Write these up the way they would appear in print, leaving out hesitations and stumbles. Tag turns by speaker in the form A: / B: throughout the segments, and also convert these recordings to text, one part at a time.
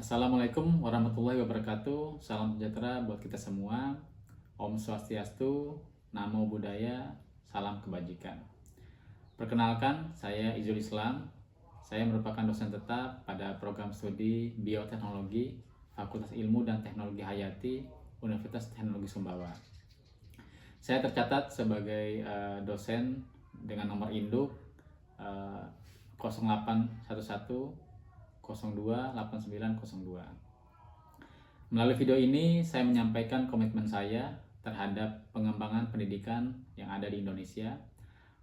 A: Assalamualaikum warahmatullahi wabarakatuh. Salam sejahtera buat kita semua. Om Swastiastu, Namo Buddhaya, salam kebajikan. Perkenalkan, saya Izul Islam. Saya merupakan dosen tetap pada program studi Bioteknologi Fakultas Ilmu dan Teknologi Hayati Universitas Teknologi Sumbawa. Saya tercatat sebagai dosen dengan nomor induk 0811 028902. Melalui video ini saya menyampaikan komitmen saya terhadap pengembangan pendidikan yang ada di Indonesia,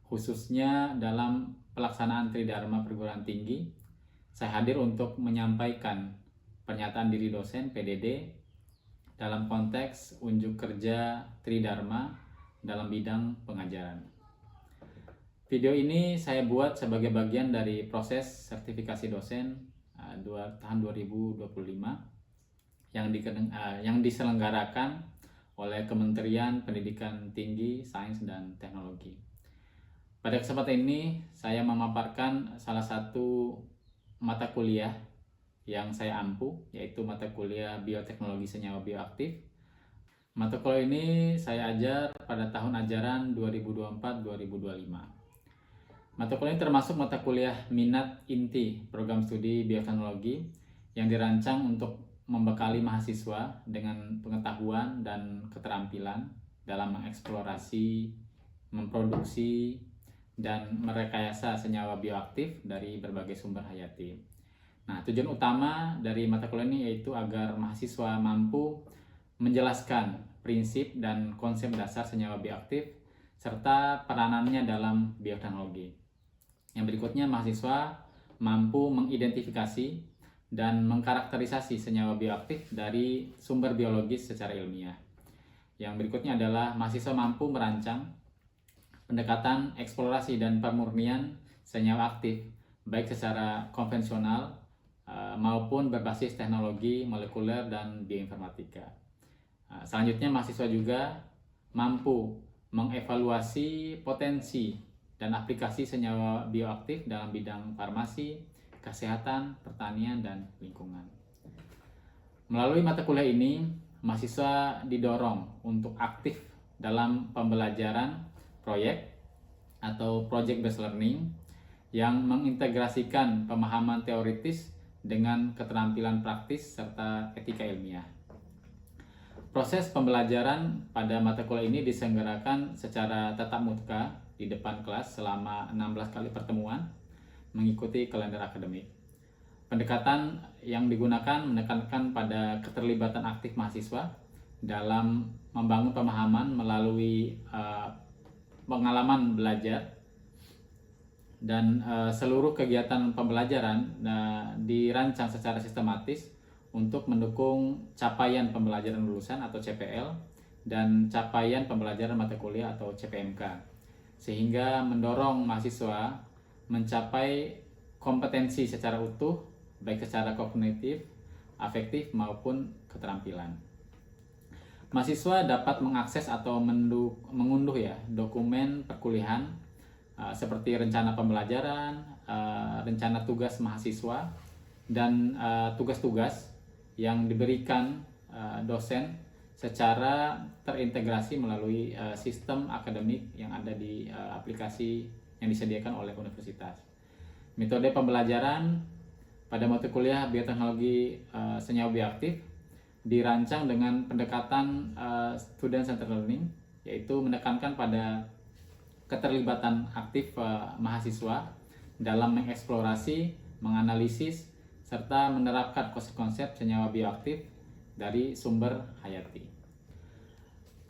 A: khususnya dalam pelaksanaan Tridharma perguruan tinggi. Saya hadir untuk menyampaikan pernyataan diri dosen PDD dalam konteks unjuk kerja Tridharma dalam bidang pengajaran. Video ini saya buat sebagai bagian dari proses sertifikasi dosen tahun 2025 yang diselenggarakan oleh Kementerian Pendidikan Tinggi, Sains dan Teknologi. Pada kesempatan ini saya memaparkan salah satu mata kuliah yang saya ampu, yaitu mata kuliah Bioteknologi Senyawa Bioaktif. Mata kuliah ini saya ajar pada tahun ajaran 2024-2025. Mata kuliah ini termasuk mata kuliah minat inti program studi bioteknologi yang dirancang untuk membekali mahasiswa dengan pengetahuan dan keterampilan dalam mengeksplorasi, memproduksi, dan merekayasa senyawa bioaktif dari berbagai sumber hayati. Nah, tujuan utama dari mata kuliah ini yaitu agar mahasiswa mampu menjelaskan prinsip dan konsep dasar senyawa bioaktif serta peranannya dalam bioteknologi. Yang berikutnya, mahasiswa mampu mengidentifikasi dan mengkarakterisasi senyawa bioaktif dari sumber biologis secara ilmiah. Yang berikutnya adalah mahasiswa mampu merancang pendekatan eksplorasi dan pemurnian senyawa aktif, baik secara konvensional maupun berbasis teknologi molekuler dan bioinformatika. Selanjutnya, mahasiswa juga mampu mengevaluasi potensi dan aplikasi senyawa bioaktif dalam bidang farmasi, kesehatan, pertanian, dan lingkungan. Melalui mata kuliah ini, mahasiswa didorong untuk aktif dalam pembelajaran proyek atau project based learning yang mengintegrasikan pemahaman teoritis dengan keterampilan praktis serta etika ilmiah. Proses pembelajaran pada mata kuliah ini diselenggarakan secara tatap muka di depan kelas selama 16 kali pertemuan mengikuti kalender akademik. Pendekatan yang digunakan menekankan pada keterlibatan aktif mahasiswa dalam membangun pemahaman melalui pengalaman belajar, dan seluruh kegiatan pembelajaran dirancang secara sistematis untuk mendukung capaian pembelajaran lulusan atau CPL dan capaian pembelajaran mata kuliah atau CPMK, sehingga mendorong mahasiswa mencapai kompetensi secara utuh, baik secara kognitif, afektif, maupun keterampilan. Mahasiswa dapat mengakses atau mengunduh dokumen perkuliahan seperti rencana pembelajaran, rencana tugas mahasiswa, dan tugas-tugas yang diberikan dosen secara terintegrasi melalui sistem akademik yang ada di aplikasi yang disediakan oleh universitas. Metode pembelajaran pada mata kuliah bioteknologi senyawa bioaktif dirancang dengan pendekatan student centered learning, yaitu menekankan pada keterlibatan aktif mahasiswa dalam mengeksplorasi, menganalisis, serta menerapkan konsep-konsep senyawa bioaktif dari sumber hayati.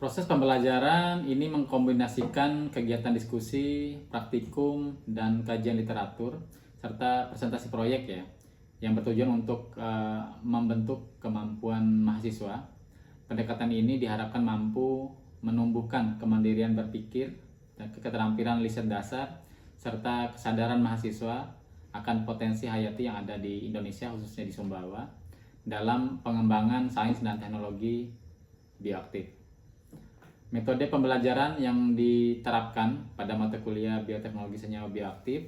A: Proses pembelajaran ini mengkombinasikan kegiatan diskusi, praktikum, dan kajian literatur, serta presentasi proyek yang bertujuan untuk membentuk kemampuan mahasiswa. Pendekatan ini diharapkan mampu menumbuhkan kemandirian berpikir dan keterampilan riset dasar, serta kesadaran mahasiswa akan potensi hayati yang ada di Indonesia, khususnya di Sumbawa, dalam pengembangan sains dan teknologi bioaktif. Metode pembelajaran yang diterapkan pada mata kuliah bioteknologi senyawa bioaktif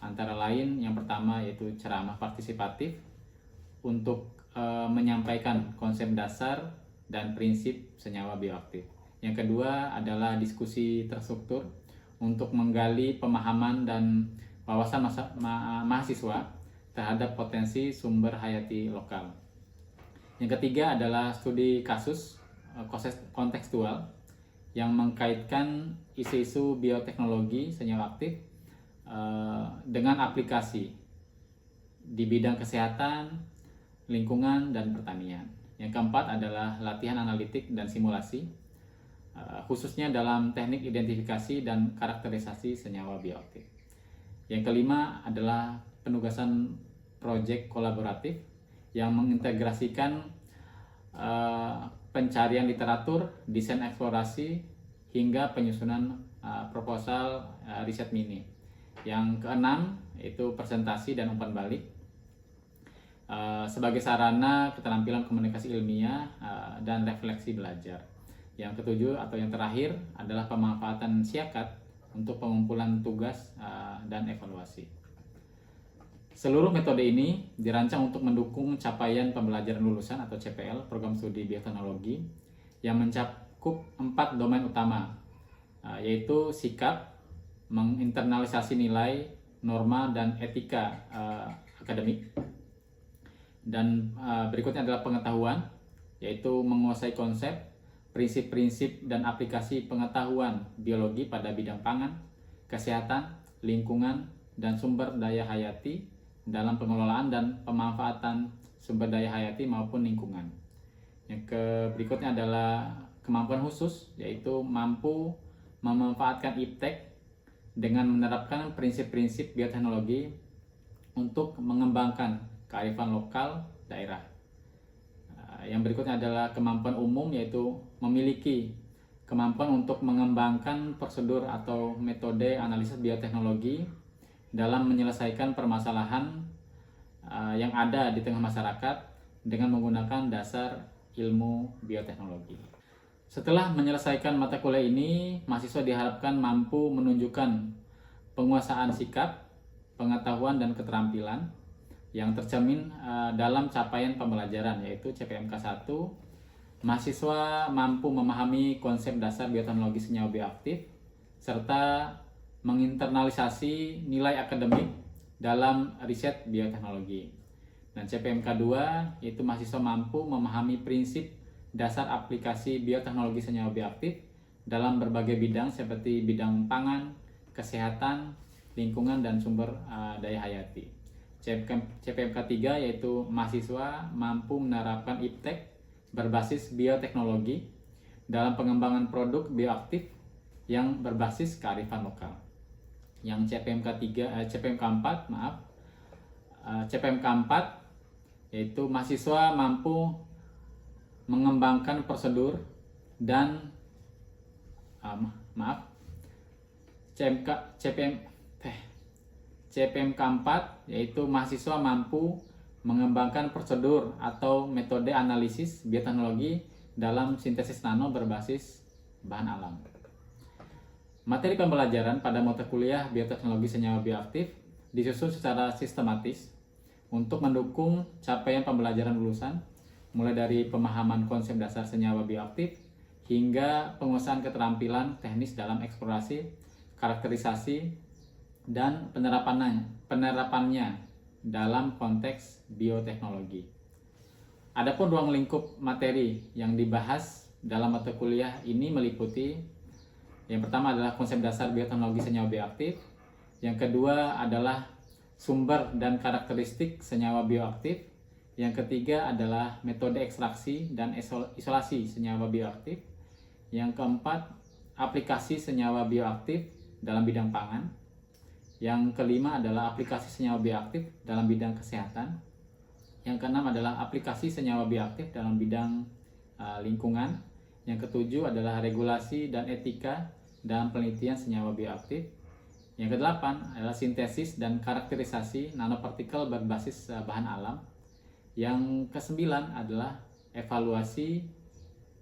A: antara lain yang pertama yaitu ceramah partisipatif untuk menyampaikan konsep dasar dan prinsip senyawa bioaktif. Yang kedua adalah diskusi terstruktur untuk menggali pemahaman dan wawasan mahasiswa terhadap potensi sumber hayati lokal. Yang ketiga adalah studi kasus kontekstual yang mengkaitkan isu-isu bioteknologi senyawa aktif dengan aplikasi di bidang kesehatan, lingkungan, dan pertanian. Yang keempat adalah latihan analitik dan simulasi, khususnya dalam teknik identifikasi dan karakterisasi senyawa bioaktif. Yang kelima adalah penugasan proyek kolaboratif yang mengintegrasikan pencarian literatur, desain eksplorasi, hingga penyusunan proposal riset mini. Yang keenam itu presentasi dan umpan balik sebagai sarana keterampilan komunikasi ilmiah dan refleksi belajar. Yang ketujuh atau yang terakhir adalah pemanfaatan siakat untuk pengumpulan tugas dan evaluasi. Seluruh metode ini dirancang untuk mendukung capaian pembelajaran lulusan atau CPL, program studi bioteknologi, yang mencakup 4 domain utama, yaitu sikap, menginternalisasi nilai, norma, dan etika akademik. Dan berikutnya adalah pengetahuan, yaitu menguasai konsep, prinsip-prinsip, dan aplikasi pengetahuan biologi pada bidang pangan, kesehatan, lingkungan, dan sumber daya hayati dalam pengelolaan dan pemanfaatan sumber daya hayati maupun lingkungan. Yang berikutnya adalah kemampuan khusus, yaitu mampu memanfaatkan iptek dengan menerapkan prinsip-prinsip bioteknologi untuk mengembangkan kearifan lokal daerah. Yang berikutnya adalah kemampuan umum, yaitu memiliki kemampuan untuk mengembangkan prosedur atau metode analisis bioteknologi dalam menyelesaikan permasalahan yang ada di tengah masyarakat dengan menggunakan dasar ilmu bioteknologi. Setelah menyelesaikan mata kuliah ini, mahasiswa diharapkan mampu menunjukkan penguasaan sikap, pengetahuan, dan keterampilan yang tercermin dalam capaian pembelajaran, yaitu CPMK 1. Mahasiswa mampu memahami konsep dasar bioteknologi senyawa bioaktif serta menginternalisasi nilai akademik dalam riset bioteknologi. Dan CPMK 2 yaitu mahasiswa mampu memahami prinsip dasar aplikasi bioteknologi senyawa bioaktif dalam berbagai bidang seperti bidang pangan, kesehatan, lingkungan, dan sumber daya hayati. CPMK 3 yaitu mahasiswa mampu menerapkan iptek berbasis bioteknologi dalam pengembangan produk bioaktif yang berbasis kearifan lokal. Yang CPMK 4 yaitu mahasiswa mampu mengembangkan prosedur dan CPMK 4 yaitu mahasiswa mampu mengembangkan prosedur atau metode analisis bioteknologi dalam sintesis nano berbasis bahan alam. Materi pembelajaran pada mata kuliah bioteknologi senyawa bioaktif disusun secara sistematis untuk mendukung capaian pembelajaran lulusan, mulai dari pemahaman konsep dasar senyawa bioaktif hingga penguasaan keterampilan teknis dalam eksplorasi, karakterisasi, dan penerapannya dalam konteks bioteknologi. Adapun ruang lingkup materi yang dibahas dalam mata kuliah ini meliputi: yang pertama adalah konsep dasar bioteknologi senyawa bioaktif, yang kedua adalah sumber dan karakteristik senyawa bioaktif, yang ketiga adalah metode ekstraksi dan isolasi senyawa bioaktif, yang keempat aplikasi senyawa bioaktif dalam bidang pangan, yang kelima adalah aplikasi senyawa bioaktif dalam bidang kesehatan, yang keenam adalah aplikasi senyawa bioaktif dalam bidang lingkungan, yang ketujuh adalah regulasi dan etika dalam penelitian senyawa bioaktif, yang kedelapan adalah sintesis dan karakterisasi nanopartikel berbasis bahan alam, yang kesembilan adalah evaluasi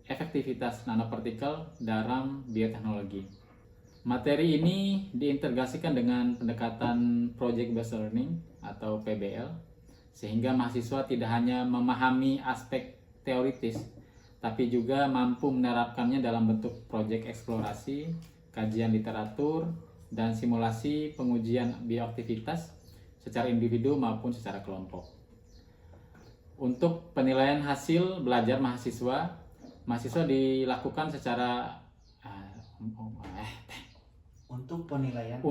A: efektivitas nanopartikel dalam bioteknologi. Materi ini diintegrasikan dengan pendekatan Project Based Learning atau PBL sehingga mahasiswa tidak hanya memahami aspek teoritis, tapi juga mampu menerapkannya dalam bentuk proyek eksplorasi, kajian literatur, dan simulasi pengujian bioaktivitas secara individu maupun secara kelompok. Untuk penilaian hasil belajar mahasiswa dilakukan secara
B: untuk penilaian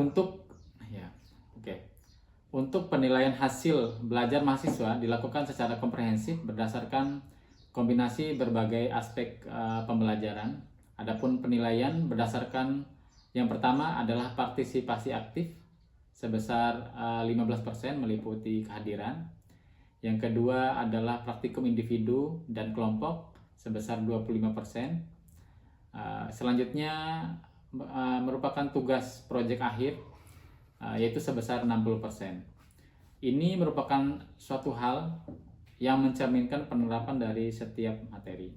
A: Untuk penilaian hasil belajar mahasiswa dilakukan secara komprehensif berdasarkan kombinasi berbagai aspek pembelajaran. Adapun penilaian berdasarkan yang pertama adalah partisipasi aktif sebesar 15% meliputi kehadiran. Yang kedua adalah praktikum individu dan kelompok sebesar 25%. Selanjutnya merupakan tugas proyek akhir yaitu sebesar 60%. Ini merupakan suatu hal yang mencerminkan penerapan dari setiap materi.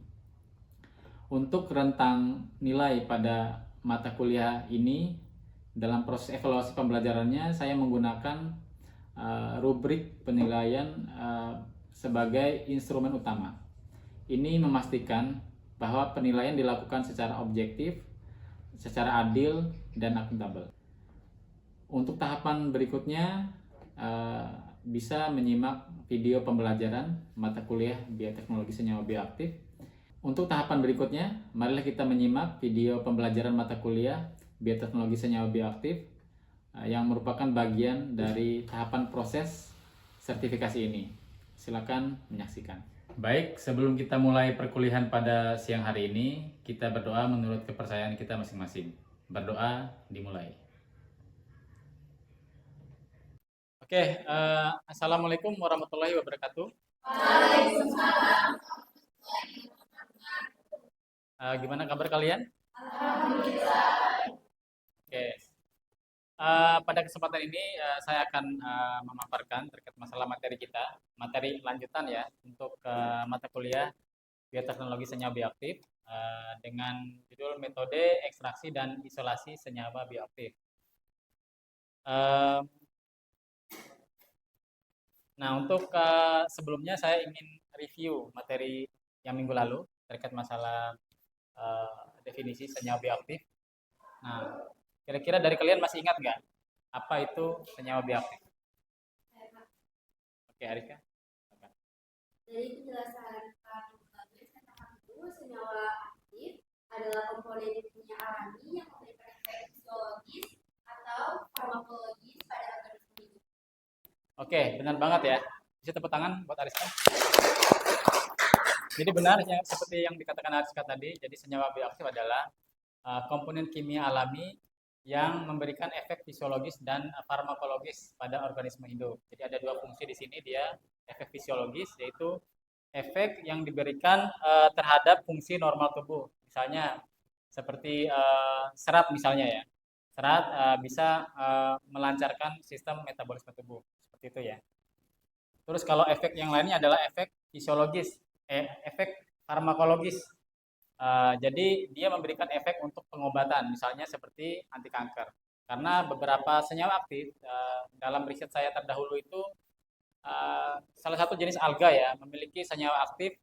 A: Untuk rentang nilai pada mata kuliah ini, dalam proses evaluasi pembelajarannya saya menggunakan rubrik penilaian sebagai instrumen utama. Ini memastikan bahwa penilaian dilakukan secara objektif, secara adil, dan akuntabel. Untuk tahapan berikutnya bisa menyimak video pembelajaran mata kuliah Bioteknologi Senyawa Bioaktif. Untuk tahapan berikutnya, marilah kita menyimak video pembelajaran mata kuliah Bioteknologi Senyawa Bioaktif yang merupakan bagian dari tahapan proses sertifikasi ini. Silakan menyaksikan. Baik, sebelum kita mulai perkuliahan pada siang hari ini, kita berdoa menurut kepercayaan kita masing-masing. Berdoa dimulai. Oke, Assalamualaikum warahmatullahi wabarakatuh.
C: Waalaikumsalam.
A: Gimana kabar kalian?
C: Alhamdulillah.
A: Oke, pada kesempatan ini saya akan memaparkan terkait masalah materi kita, materi lanjutan ya untuk mata kuliah Bioteknologi Senyawa Bioaktif dengan judul metode ekstraksi dan isolasi senyawa bioaktif. Nah, untuk sebelumnya saya ingin review materi yang minggu lalu terkait masalah definisi senyawa bioaktif. Nah, kira-kira dari kalian masih ingat nggak apa itu senyawa bioaktif? Oke, Arika.
C: Dari penjelasan Pak Muhammad, senyawa aktif adalah komponen kimia alami yang memberikan efek fisiologis atau farmakologis pada organisme hidup.
A: Oke, benar banget ya. Bisa tepuk tangan buat Ariska. Jadi benar ya, seperti yang dikatakan Ariska tadi, jadi senyawa bioaktif adalah komponen kimia alami yang memberikan efek fisiologis dan farmakologis pada organisme hidup. Jadi ada dua fungsi di sini, dia efek fisiologis yaitu efek yang diberikan terhadap fungsi normal tubuh. Misalnya seperti serat misalnya ya. Serat bisa melancarkan sistem metabolisme tubuh. Seperti itu ya. Terus kalau efek yang lainnya adalah efek fisiologis, efek farmakologis. Jadi dia memberikan efek untuk pengobatan, misalnya seperti anti kanker. Karena beberapa senyawa aktif dalam riset saya terdahulu itu salah satu jenis alga ya memiliki senyawa aktif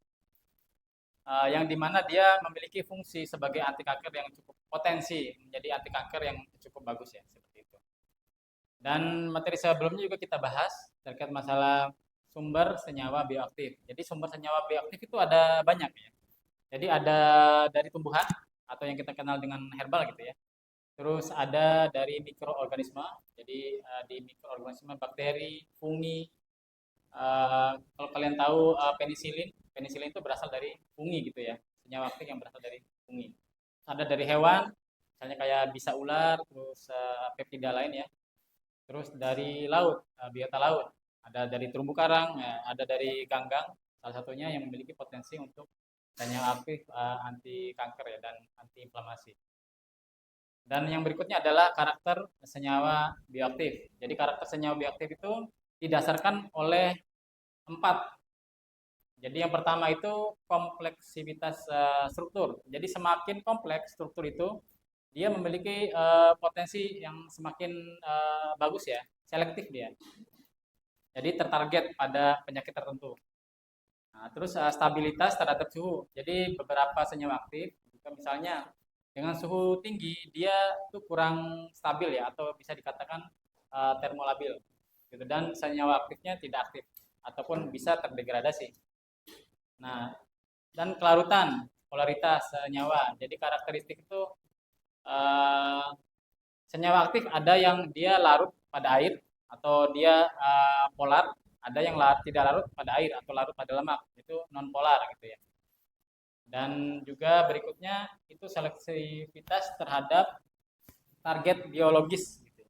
A: yang dimana dia memiliki fungsi sebagai anti kanker yang cukup potensi menjadi anti kanker yang cukup bagus ya seperti itu. Dan materi sebelumnya juga kita bahas terkait masalah sumber senyawa bioaktif. Jadi sumber senyawa bioaktif itu ada banyak ya. Jadi ada dari tumbuhan atau yang kita kenal dengan herbal gitu ya. Terus ada dari mikroorganisme. Jadi di mikroorganisme bakteri, fungi. Kalau kalian tahu penisilin, penisilin itu berasal dari fungi gitu ya. Senyawa aktif yang berasal dari fungi. Ada dari hewan, misalnya kayak bisa ular, terus peptida lain ya. Terus dari laut, biota laut. Ada dari terumbu karang, ada dari ganggang, salah satunya yang memiliki potensi untuk senyawa aktif anti kanker ya dan anti inflamasi. Dan yang berikutnya adalah karakter senyawa bioaktif. Jadi karakter senyawa bioaktif itu didasarkan oleh 4. Jadi yang pertama itu kompleksitas struktur. Jadi semakin kompleks struktur itu, dia memiliki potensi yang semakin bagus ya, selektif dia. Jadi tertarget pada penyakit tertentu. Nah, terus stabilitas terhadap suhu. Jadi beberapa senyawa aktif, juga misalnya dengan suhu tinggi dia tuh kurang stabil ya, atau bisa dikatakan termolabil, gitu. Dan senyawa aktifnya tidak aktif ataupun bisa terdegradasi. Nah, dan kelarutan, polaritas senyawa. Jadi karakteristik itu eh, senyawa aktif ada yang dia larut pada air atau dia polar, ada yang tidak larut pada air atau larut pada lemak, itu non polar gitu ya. Dan juga berikutnya itu selektivitas terhadap target biologis gitu.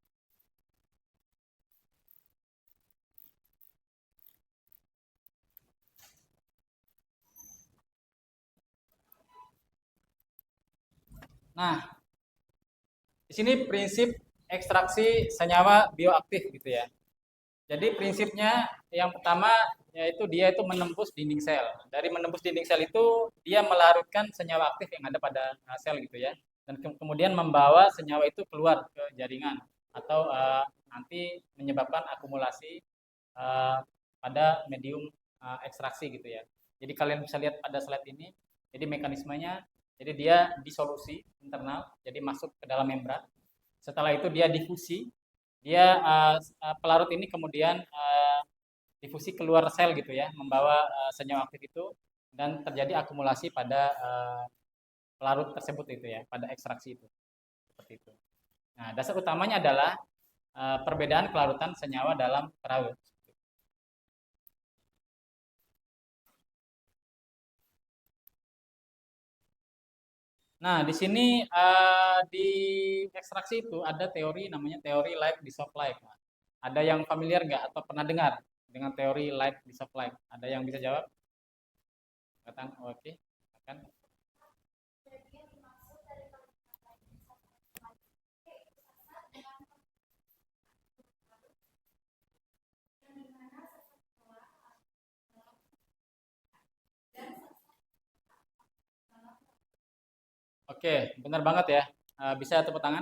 A: Nah, di sini prinsip ekstraksi senyawa bioaktif gitu ya. Jadi prinsipnya yang pertama yaitu dia itu menembus dinding sel. Dari menembus dinding sel itu dia melarutkan senyawa aktif yang ada pada sel gitu ya. Dan kemudian membawa senyawa itu keluar ke jaringan atau nanti menyebabkan akumulasi uh, pada medium ekstraksi gitu ya. Jadi kalian bisa lihat pada slide ini. Jadi mekanismenya, jadi dia disolusi internal, jadi masuk ke dalam membran. Setelah itu dia difusi, dia pelarut ini kemudian difusi keluar sel gitu ya, membawa senyawa aktif itu dan terjadi akumulasi pada pelarut tersebut itu ya, pada ekstraksi itu. Seperti itu. Nah, dasar utamanya adalah perbedaan kelarutan senyawa dalam pelarut. Nah, di sini di ekstraksi itu ada teori namanya teori light dissolved light. Ada yang familiar nggak atau pernah dengar dengan teori light dissolved light? Ada yang bisa jawab? Katakan, oke. Akan. Oke, benar banget ya. Bisa tepuk tangan?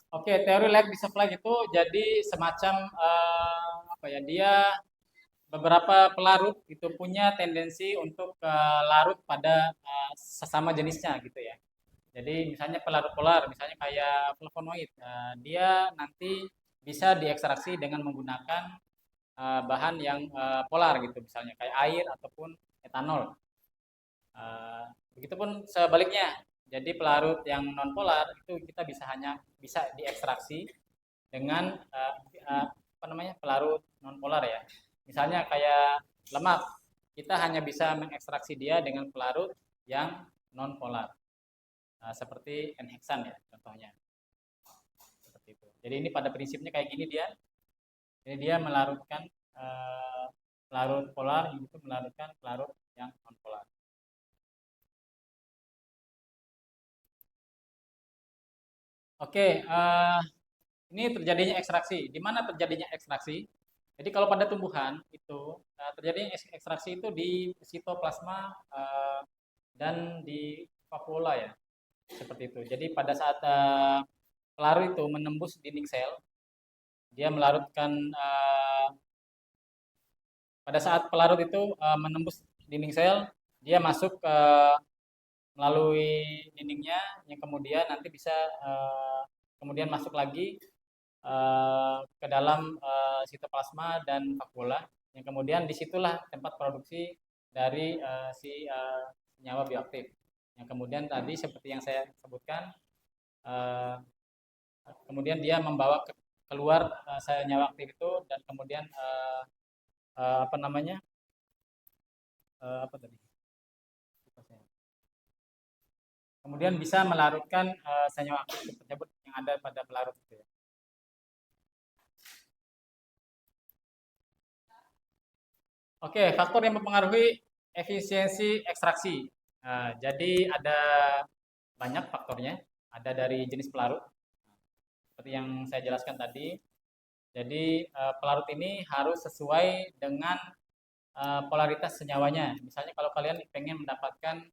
A: Oke, teori light dissolved light itu jadi semacam apa ya? Dia beberapa pelarut itu punya tendensi untuk larut pada sesama jenisnya gitu ya. Jadi misalnya pelarut polar, misalnya kayak flavonoid, dia nanti bisa diekstraksi dengan menggunakan bahan yang polar gitu, misalnya kayak air ataupun etanol. Begitupun sebaliknya. Jadi pelarut yang non polar itu kita bisa diekstraksi dengan apa namanya pelarut non polar ya. Misalnya kayak lemak, kita hanya bisa mengekstraksi dia dengan pelarut yang non polar. Seperti N-heksan ya contohnya. Seperti itu. Jadi ini pada prinsipnya kayak gini dia. Jadi dia melarutkan pelarut polar itu melarutkan pelarut yang non polar. Oke, ini terjadinya ekstraksi. Di mana terjadinya ekstraksi? Jadi kalau pada tumbuhan itu terjadinya ekstraksi itu di sitoplasma dan di vakuola ya, seperti itu. Jadi pada saat pelarut itu menembus dinding sel, dia melarutkan pada saat pelarut itu menembus dinding sel, dia masuk melalui dindingnya, yang kemudian nanti bisa kemudian masuk lagi ke dalam sitoplasma dan vakuola, yang kemudian disitulah tempat produksi dari si senyawa bioaktif. Yang kemudian tadi seperti yang saya sebutkan, uh, kemudian dia membawa keluar senyawa aktif itu dan kemudian apa namanya apa tadi? Kemudian bisa melarutkan senyawa aktif tersebut yang ada pada pelarut itu ya. Oke, faktor yang mempengaruhi efisiensi ekstraksi. Jadi ada banyak faktornya. Ada dari jenis pelarut, seperti yang saya jelaskan tadi. Jadi pelarut ini harus sesuai dengan polaritas senyawanya. Misalnya kalau kalian pengen mendapatkan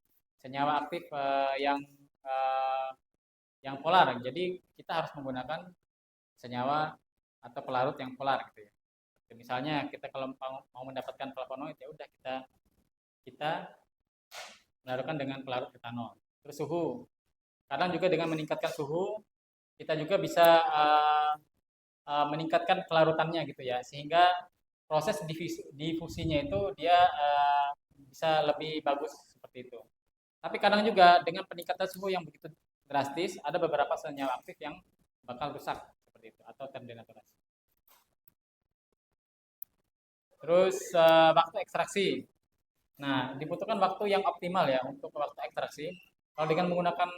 A: senyawa aktif uh, yang polar, jadi kita harus menggunakan senyawa atau pelarut yang polar gitu ya. Misalnya kita kalau mau mendapatkan flavonoid ya udah kita melarutkan dengan pelarut etanol. Terus suhu, kadang juga dengan meningkatkan suhu kita juga bisa meningkatkan pelarutannya gitu ya, sehingga proses difusinya itu dia bisa lebih bagus seperti itu. Tapi kadang juga dengan peningkatan suhu yang begitu drastis, ada beberapa senyawa aktif yang bakal rusak seperti itu atau terdenaturasi. Terus waktu ekstraksi. Nah, dibutuhkan waktu yang optimal ya untuk waktu ekstraksi. Kalau dengan menggunakan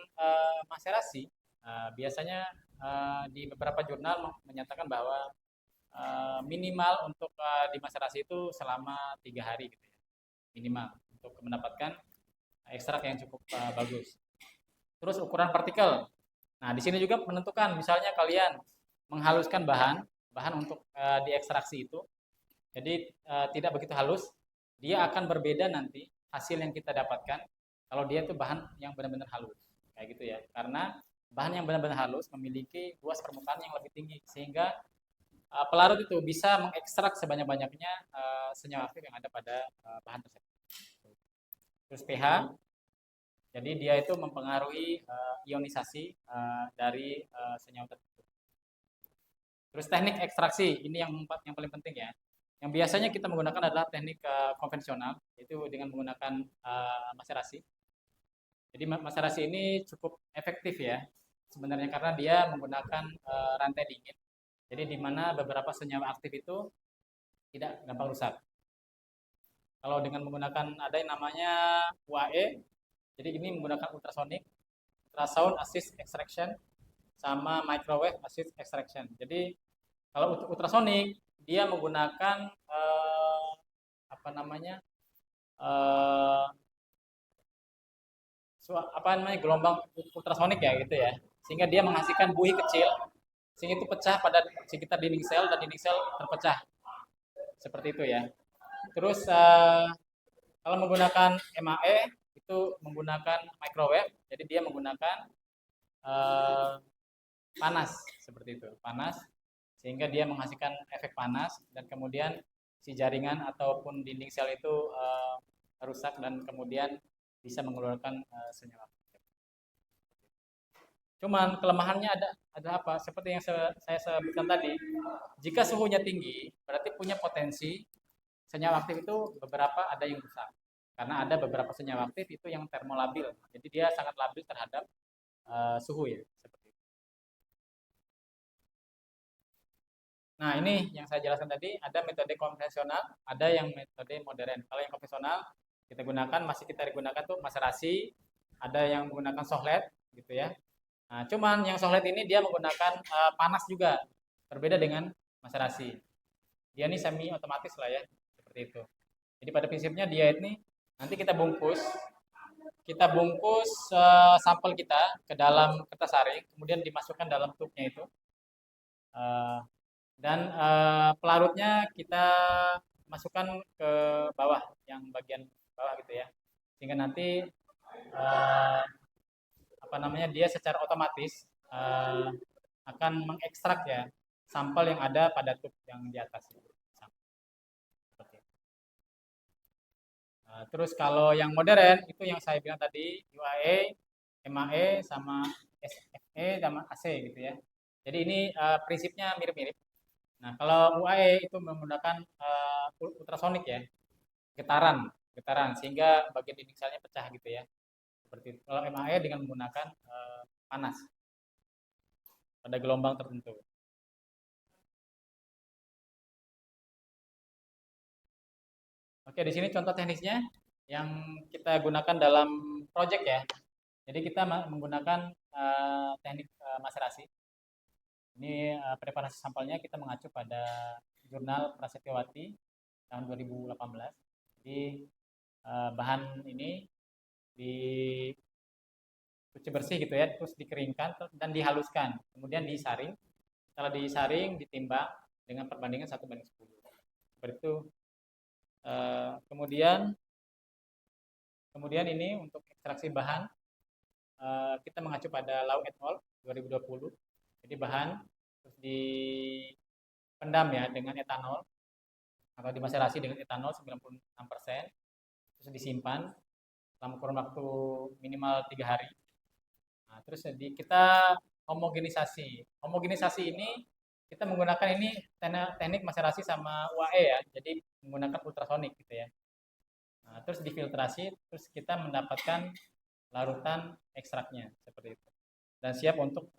A: maserasi, biasanya di beberapa jurnal menyatakan bahwa minimal untuk di maserasi itu selama 3 hari gitu ya, minimal untuk mendapatkan ekstrak yang cukup bagus. Terus ukuran partikel. Nah, di sini juga menentukan, misalnya kalian menghaluskan bahan untuk diekstraksi itu, jadi tidak begitu halus, dia akan berbeda nanti hasil yang kita dapatkan kalau dia itu bahan yang benar-benar halus, kayak gitu ya. Karena bahan yang benar-benar halus memiliki luas permukaan yang lebih tinggi, sehingga pelarut itu bisa mengekstrak sebanyak-banyaknya senyawa aktif yang ada pada bahan tersebut. Terus pH, jadi dia itu mempengaruhi ionisasi dari senyawa tersebut. Terus teknik ekstraksi, ini yang paling penting ya. Yang biasanya kita menggunakan adalah teknik konvensional, yaitu dengan menggunakan maserasi. Jadi maserasi ini cukup efektif ya, sebenarnya karena dia menggunakan rantai dingin. Jadi di mana beberapa senyawa aktif itu tidak gampang rusak. Kalau dengan menggunakan ada yang namanya UAE, jadi ini menggunakan ultrasonic, ultrasound assist extraction, sama microwave assist extraction. Jadi kalau untuk ultrasonic dia menggunakan apa namanya gelombang ultrasonik ya gitu ya, sehingga dia menghasilkan buih kecil sehingga itu pecah pada sekitar dinding sel dan dinding sel terpecah seperti itu ya. Terus kalau menggunakan MAE itu menggunakan microwave, jadi dia menggunakan panas seperti itu, panas sehingga dia menghasilkan efek panas dan kemudian si jaringan ataupun dinding sel itu rusak dan kemudian bisa mengeluarkan senyawa. Cuman kelemahannya ada apa? Seperti yang saya sebutkan tadi, jika suhunya tinggi berarti punya potensi senyawa aktif itu beberapa ada yang rusak. Karena ada beberapa senyawa aktif itu yang termolabil. Jadi dia sangat labil terhadap suhu ya, seperti itu. Nah, ini yang saya jelaskan tadi, ada metode konvensional, ada yang metode modern. Kalau yang konvensional masih kita gunakan tuh maserasi, ada yang menggunakan sohlet gitu ya. Nah, cuman yang sohlet ini dia menggunakan panas juga, berbeda dengan maserasi. Dia ini semi otomatis lah ya, seperti itu. Jadi pada prinsipnya dia ini nanti kita bungkus sampel kita ke dalam kertas saring, kemudian dimasukkan dalam tubnya itu. Dan pelarutnya kita masukkan ke bawah, yang bagian bawah gitu ya, sehingga nanti dia secara otomatis akan mengekstrak ya sampel yang ada pada tub yang di atas itu. Terus kalau yang modern itu yang saya bilang tadi, UAE, MAE sama SFE sama AC gitu ya. Jadi ini prinsipnya mirip-mirip. Nah, kalau UAE itu menggunakan ultrasonik ya, getaran sehingga bagian dinding selnya pecah gitu ya. Seperti itu. Kalau MAE dengan menggunakan panas pada gelombang tertentu. Oke, di sini contoh teknisnya yang kita gunakan dalam project ya. Jadi kita menggunakan teknik maserasi. Ini preparasi sampelnya kita mengacu pada jurnal Prasetyawati tahun 2018. Jadi bahan ini dicuci bersih gitu ya, terus dikeringkan dan dihaluskan, kemudian disaring. Setelah disaring, ditimbang dengan perbandingan 1:10. Seperti itu. Kemudian ini untuk ekstraksi bahan kita mengacu pada Lau et al. 2020. Jadi bahan terus
D: dipendam ya dengan etanol atau dimaserasi dengan etanol 96%, terus disimpan selama kurun waktu minimal 3 hari. Nah, terus kita homogenisasi. Homogenisasi ini kita menggunakan ini teknik maserasi sama UAE ya, jadi menggunakan ultrasonik gitu ya. Nah, terus difiltrasi, terus kita mendapatkan larutan ekstraknya seperti itu. Dan siap untuk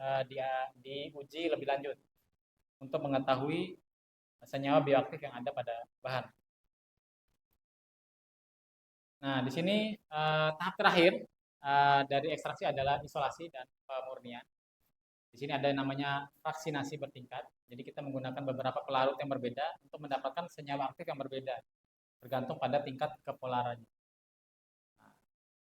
D: diuji lebih lanjut untuk mengetahui senyawa bioaktif yang ada pada bahan. Nah, di sini tahap terakhir dari ekstraksi adalah isolasi dan pemurnian. Di sini ada yang namanya vaksinasi bertingkat. Jadi kita menggunakan beberapa pelarut yang berbeda untuk mendapatkan senyawa aktif yang berbeda, bergantung pada tingkat kepolarannya. Nah,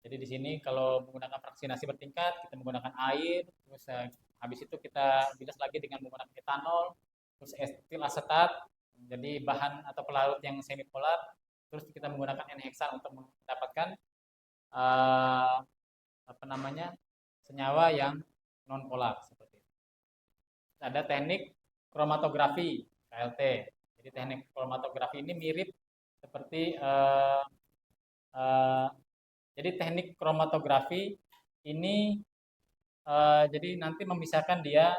D: jadi di sini kalau menggunakan vaksinasi bertingkat, kita menggunakan air, terus habis itu kita bilas lagi dengan menggunakan etanol, terus etil asetat, jadi bahan atau pelarut yang semipolar, terus kita menggunakan N-heksan untuk mendapatkan senyawa yang non polar seperti itu. Ada teknik kromatografi KLT. Jadi teknik kromatografi ini mirip seperti jadi teknik kromatografi ini jadi nanti memisahkan dia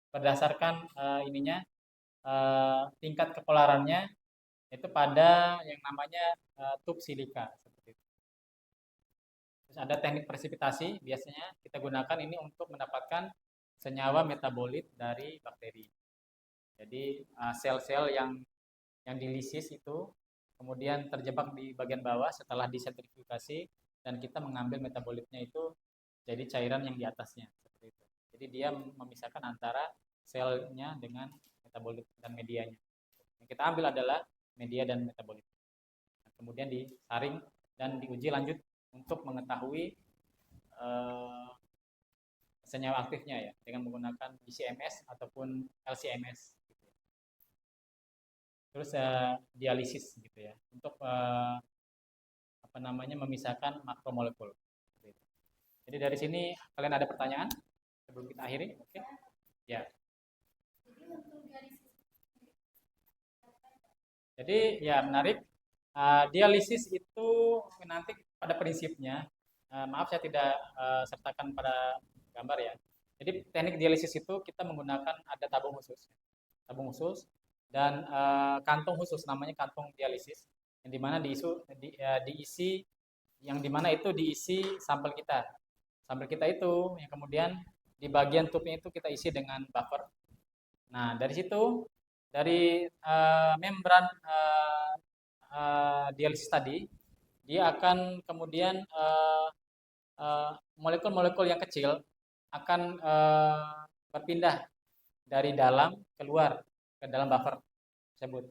D: berdasarkan tingkat kepolarannya itu pada yang namanya tub silika seperti itu. Terus ada teknik presipitasi, biasanya kita gunakan ini untuk mendapatkan senyawa metabolit dari bakteri. Jadi sel-sel yang dilisis itu kemudian terjebak di bagian bawah setelah disentrifikasi dan kita mengambil metabolitnya itu jadi cairan yang di atasnya seperti itu. Jadi dia memisahkan antara selnya dengan metabolit dan medianya. Yang kita ambil adalah media dan metabolit. Nah, kemudian disaring dan diuji lanjut untuk mengetahui senyawa aktifnya ya dengan menggunakan ICMS ataupun LCMS. Gitu. Terus dialisis gitu ya untuk memisahkan makromolekul. Gitu. Jadi dari sini kalian ada pertanyaan sebelum kita akhiri? Oke? Ya. Jadi ya menarik. Dialisis itu nanti pada prinsipnya, maaf saya tidak sertakan pada gambar ya. Jadi teknik dialisis itu kita menggunakan ada tabung khusus dan kantung khusus namanya kantung dialisis yang dimana diisi yang dimana itu diisi sampel kita. Sampel kita itu yang kemudian di bagian tubnya itu kita isi dengan buffer. Nah dari situ dari membran dialisis tadi, dia akan kemudian molekul-molekul yang kecil akan berpindah dari dalam keluar ke dalam buffer tersebut.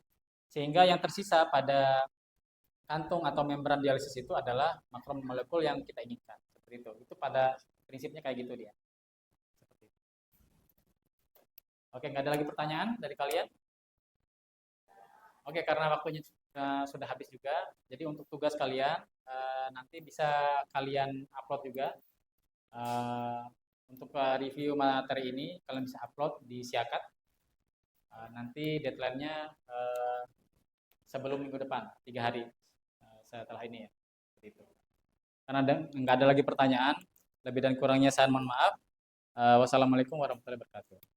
D: Sehingga yang tersisa pada kantung atau membran dialisis itu adalah makromolekul yang kita inginkan. Seperti itu. Itu pada prinsipnya kayak gitu dia. Seperti itu. Oke, nggak ada lagi pertanyaan dari kalian? Oke, karena waktunya sudah habis juga, jadi untuk tugas kalian nanti bisa kalian upload juga untuk review materi ini kalian bisa upload di Siakat. Nanti deadline-nya sebelum minggu depan 3 hari setelah ini ya, seperti itu. Karena nggak ada lagi pertanyaan, lebih dan kurangnya saya mohon maaf. Wassalamualaikum warahmatullahi wabarakatuh.